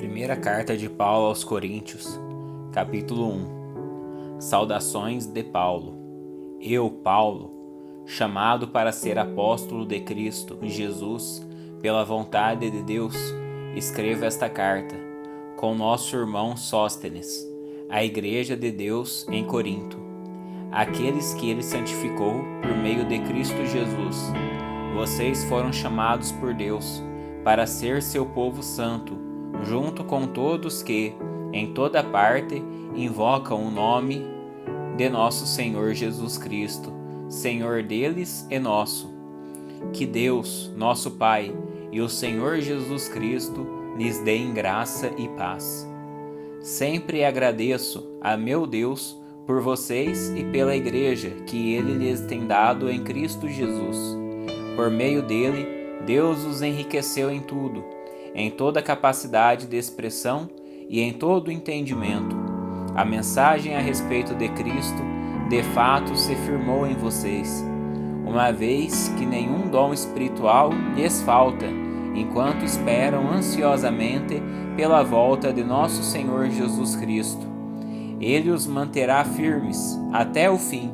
Primeira carta de Paulo aos Coríntios, capítulo 1. Saudações de Paulo. Eu, Paulo, chamado para ser apóstolo de Cristo Jesus, pela vontade de Deus, escrevo esta carta, com nosso irmão Sóstenes, à Igreja de Deus em Corinto, aqueles que ele santificou por meio de Cristo Jesus. Vocês foram chamados por Deus para ser seu povo santo, junto com todos que, em toda parte, invocam o nome de nosso Senhor Jesus Cristo, Senhor deles e nosso. Que Deus, nosso Pai, e o Senhor Jesus Cristo lhes deem graça e paz. Sempre agradeço a meu Deus por vocês e pela Igreja que Ele lhes tem dado em Cristo Jesus. Por meio dele, Deus os enriqueceu em tudo, em toda capacidade de expressão e em todo entendimento. A mensagem a respeito de Cristo, de fato, se firmou em vocês, uma vez que nenhum dom espiritual lhes falta, enquanto esperam ansiosamente pela volta de nosso Senhor Jesus Cristo. Ele os manterá firmes até o fim,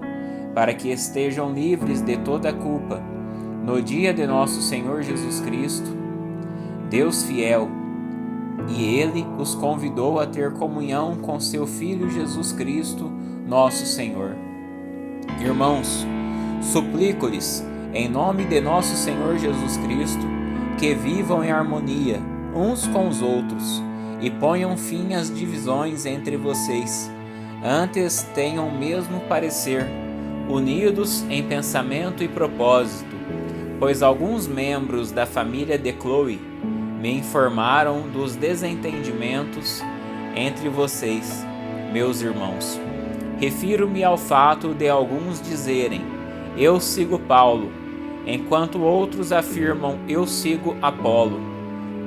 para que estejam livres de toda culpa, no dia de nosso Senhor Jesus Cristo. Deus fiel, e Ele os convidou a ter comunhão com seu Filho Jesus Cristo, nosso Senhor. Irmãos, suplico-lhes, em nome de nosso Senhor Jesus Cristo, que vivam em harmonia uns com os outros e ponham fim às divisões entre vocês. Antes tenham o mesmo parecer, unidos em pensamento e propósito, pois alguns membros da família de Chloe me informaram dos desentendimentos entre vocês, meus irmãos. Refiro-me ao fato de alguns dizerem: eu sigo Paulo, enquanto outros afirmam: eu sigo Apolo,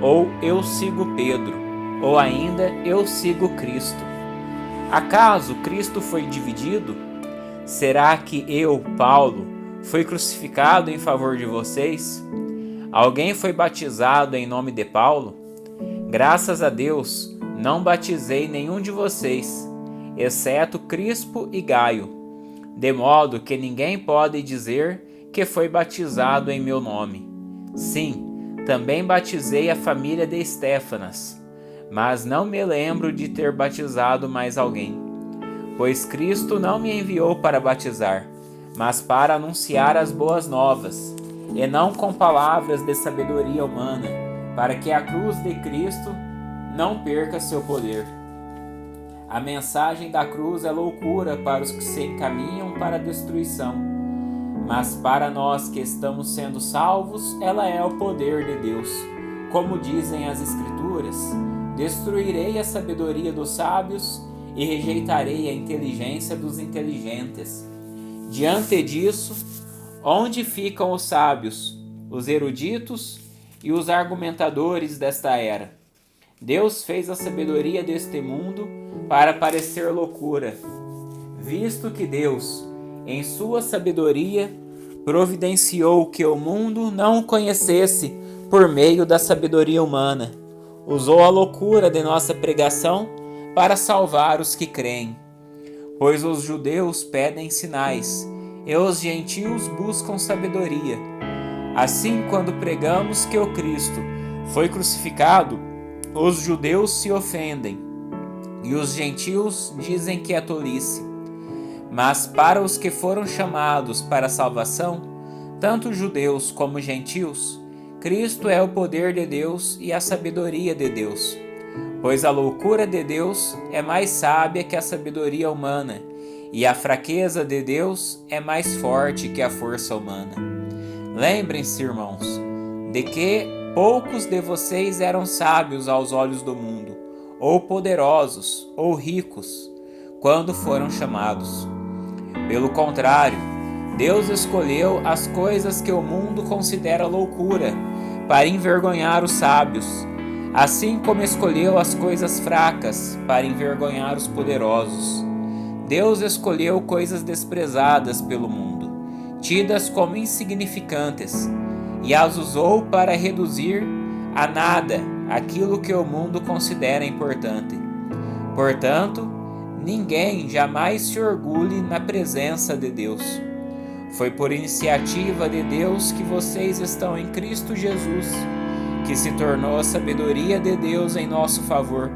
ou eu sigo Pedro, ou ainda eu sigo Cristo. Acaso Cristo foi dividido? Será que eu, Paulo, fui crucificado em favor de vocês? Alguém foi batizado em nome de Paulo? Graças a Deus, não batizei nenhum de vocês, exceto Crispo e Gaio, de modo que ninguém pode dizer que foi batizado em meu nome. Sim, também batizei a família de Estéfanas, mas não me lembro de ter batizado mais alguém, pois Cristo não me enviou para batizar, mas para anunciar as boas novas, e não com palavras de sabedoria humana, para que a cruz de Cristo não perca seu poder. A mensagem da cruz é loucura para os que se encaminham para a destruição, mas para nós que estamos sendo salvos, ela é o poder de Deus. Como dizem as Escrituras: destruirei a sabedoria dos sábios e rejeitarei a inteligência dos inteligentes. Diante disso, onde ficam os sábios, os eruditos e os argumentadores desta era? Deus fez a sabedoria deste mundo para parecer loucura, visto que Deus, em sua sabedoria, providenciou que o mundo não o conhecesse por meio da sabedoria humana. Usou a loucura de nossa pregação para salvar os que creem. Pois os judeus pedem sinais, e os gentios buscam sabedoria. Assim, quando pregamos que o Cristo foi crucificado, os judeus se ofendem, e os gentios dizem que é tolice. Mas para os que foram chamados para a salvação, tanto judeus como gentios, Cristo é o poder de Deus e a sabedoria de Deus. Pois a loucura de Deus é mais sábia que a sabedoria humana, e a fraqueza de Deus é mais forte que a força humana. Lembrem-se, irmãos, de que poucos de vocês eram sábios aos olhos do mundo, ou poderosos, ou ricos, quando foram chamados. Pelo contrário, Deus escolheu as coisas que o mundo considera loucura, para envergonhar os sábios, assim como escolheu as coisas fracas para envergonhar os poderosos. Deus escolheu coisas desprezadas pelo mundo, tidas como insignificantes, e as usou para reduzir a nada aquilo que o mundo considera importante. Portanto, ninguém jamais se orgulhe na presença de Deus. Foi por iniciativa de Deus que vocês estão em Cristo Jesus, que se tornou a sabedoria de Deus em nosso favor,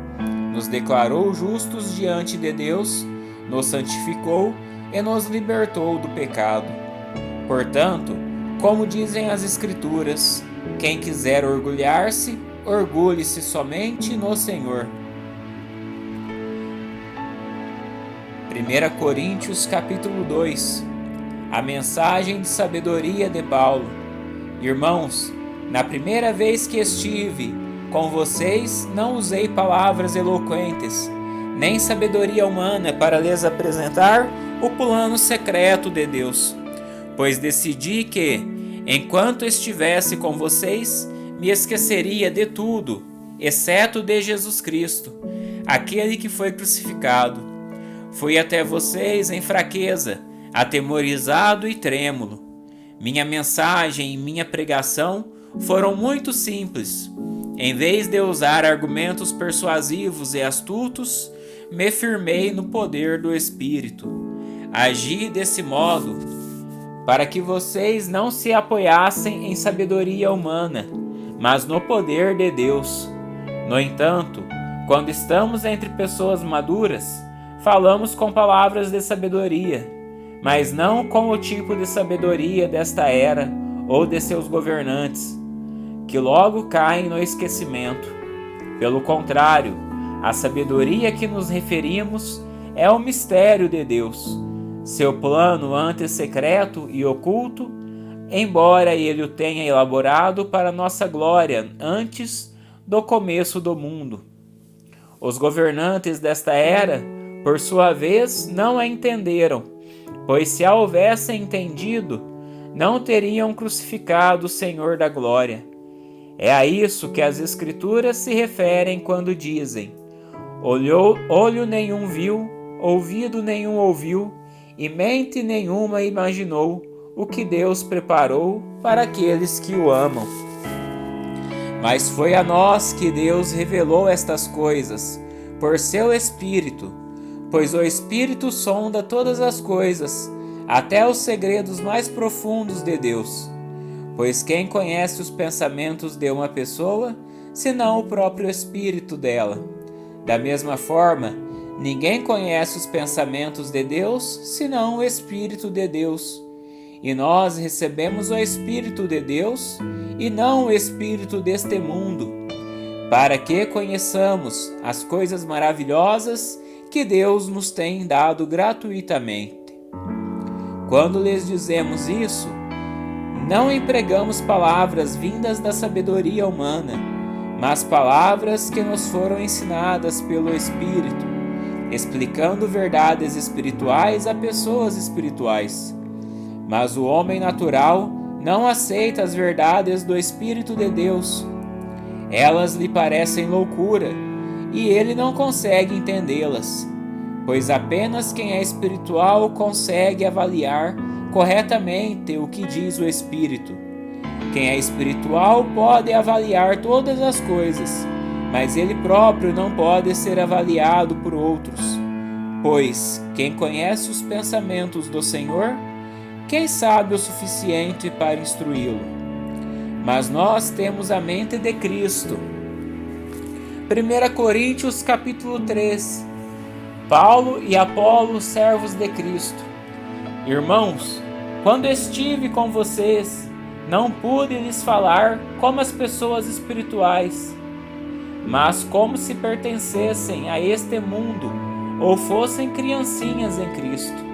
nos declarou justos diante de Deus, nos santificou e nos libertou do pecado. Portanto, como dizem as Escrituras, quem quiser orgulhar-se, orgulhe-se somente no Senhor. 1 Coríntios capítulo 2. A mensagem de sabedoria de Paulo. Irmãos, na primeira vez que estive com vocês, não usei palavras eloquentes, nem sabedoria humana para lhes apresentar o plano secreto de Deus, pois decidi que, enquanto estivesse com vocês, me esqueceria de tudo, exceto de Jesus Cristo, aquele que foi crucificado. Fui até vocês em fraqueza, atemorizado e trêmulo. Minha mensagem e minha pregação foram muito simples. Em vez de usar argumentos persuasivos e astutos, me firmei no poder do Espírito. Agi desse modo para que vocês não se apoiassem em sabedoria humana, mas no poder de Deus. No entanto, quando estamos entre pessoas maduras, falamos com palavras de sabedoria, mas não com o tipo de sabedoria desta era ou de seus governantes, que logo caem no esquecimento. Pelo contrário, a sabedoria que nos referimos é o mistério de Deus, seu plano antes secreto e oculto, embora ele o tenha elaborado para nossa glória antes do começo do mundo. Os governantes desta era, por sua vez, não a entenderam, pois se a houvessem entendido, não teriam crucificado o Senhor da glória. É a isso que as Escrituras se referem quando dizem: olho nenhum viu, ouvido nenhum ouviu, e mente nenhuma imaginou o que Deus preparou para aqueles que o amam. Mas foi a nós que Deus revelou estas coisas, por seu Espírito, pois o Espírito sonda todas as coisas, até os segredos mais profundos de Deus. Pois quem conhece os pensamentos de uma pessoa, senão o próprio Espírito dela? Da mesma forma, ninguém conhece os pensamentos de Deus, senão o Espírito de Deus. E nós recebemos o Espírito de Deus, e não o espírito deste mundo, para que conheçamos as coisas maravilhosas que Deus nos tem dado gratuitamente. Quando lhes dizemos isso, não empregamos palavras vindas da sabedoria humana, mas palavras que nos foram ensinadas pelo Espírito, explicando verdades espirituais a pessoas espirituais. Mas o homem natural não aceita as verdades do Espírito de Deus. Elas lhe parecem loucura, e ele não consegue entendê-las, pois apenas quem é espiritual consegue avaliar corretamente o que diz o Espírito. Quem é espiritual pode avaliar todas as coisas, mas ele próprio não pode ser avaliado por outros, pois quem conhece os pensamentos do Senhor, quem sabe o suficiente para instruí-lo? Mas nós temos a mente de Cristo. 1 Coríntios capítulo 3. Paulo e Apolo, servos de Cristo. Irmãos, quando estive com vocês, não pude lhes falar como as pessoas espirituais, mas como se pertencessem a este mundo ou fossem criancinhas em Cristo.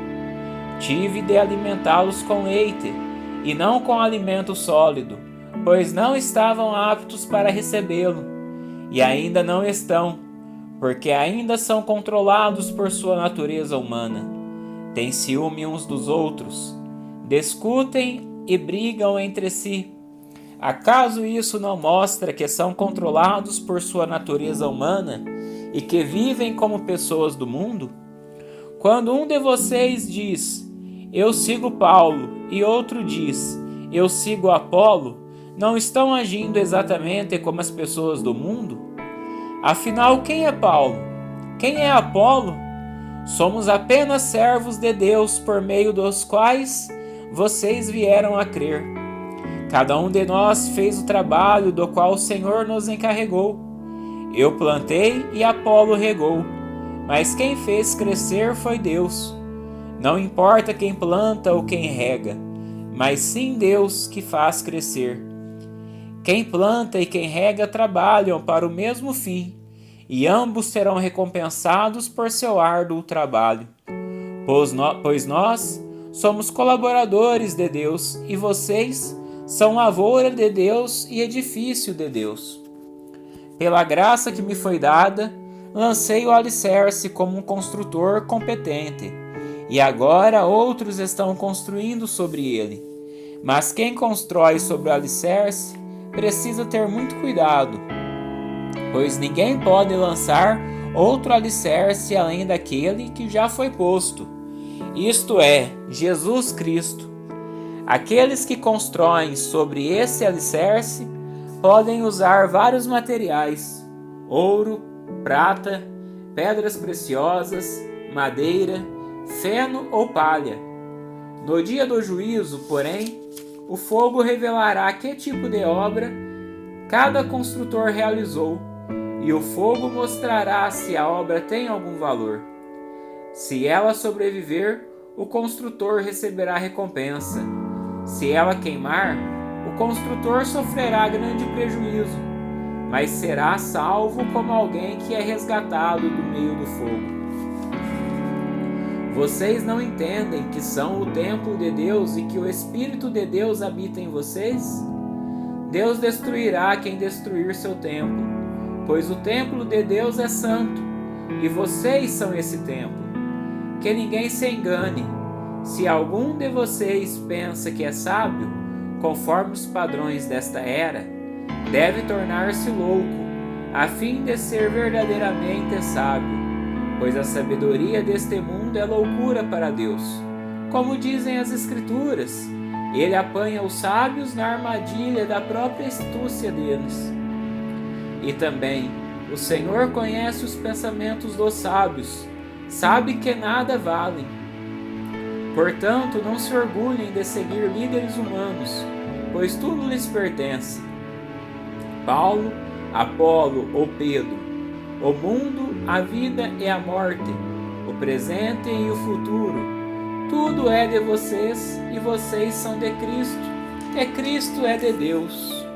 Tive de alimentá-los com leite e não com alimento sólido, pois não estavam aptos para recebê-lo, e ainda não estão, porque ainda são controlados por sua natureza humana. Têm ciúme uns dos outros, discutem e brigam entre si. Acaso isso não mostra que são controlados por sua natureza humana e que vivem como pessoas do mundo? Quando um de vocês diz: eu sigo Paulo, e outro diz: eu sigo Apolo, não estão agindo exatamente como as pessoas do mundo? Afinal, quem é Paulo? Quem é Apolo? Somos apenas servos de Deus por meio dos quais vocês vieram a crer. Cada um de nós fez o trabalho do qual o Senhor nos encarregou. Eu plantei e Apolo regou, mas quem fez crescer foi Deus. Não importa quem planta ou quem rega, mas sim Deus que faz crescer. Quem planta e quem rega trabalham para o mesmo fim, e ambos serão recompensados por seu árduo trabalho. Pois nós somos colaboradores de Deus e vocês são lavoura de Deus e edifício de Deus. Pela graça que me foi dada, lancei o alicerce como um construtor competente, e agora outros estão construindo sobre ele. Mas quem constrói sobre o alicerce precisa ter muito cuidado, pois ninguém pode lançar outro alicerce além daquele que já foi posto, isto é, Jesus Cristo. Aqueles que constroem sobre esse alicerce podem usar vários materiais: ouro, prata, pedras preciosas, madeira, feno ou palha. No dia do juízo, porém, o fogo revelará que tipo de obra cada construtor realizou, e o fogo mostrará se a obra tem algum valor. Se ela sobreviver, o construtor receberá recompensa. Se ela queimar, o construtor sofrerá grande prejuízo, mas será salvo como alguém que é resgatado do meio do fogo. Vocês não entendem que são o templo de Deus e que o Espírito de Deus habita em vocês? Deus destruirá quem destruir seu templo, pois o templo de Deus é santo, e vocês são esse templo. Que ninguém se engane. Se algum de vocês pensa que é sábio, conforme os padrões desta era, deve tornar-se louco, a fim de ser verdadeiramente sábio, pois a sabedoria deste mundo é loucura para Deus. Como dizem as Escrituras, ele apanha os sábios na armadilha da própria astúcia deles. E também, o Senhor conhece os pensamentos dos sábios, sabe que nada valem. Portanto, não se orgulhem de seguir líderes humanos, pois tudo lhes pertence. Paulo, Apolo ou Pedro, o mundo, a vida e a morte, o presente e o futuro, tudo é de vocês e vocês são de Cristo, e Cristo é de Deus.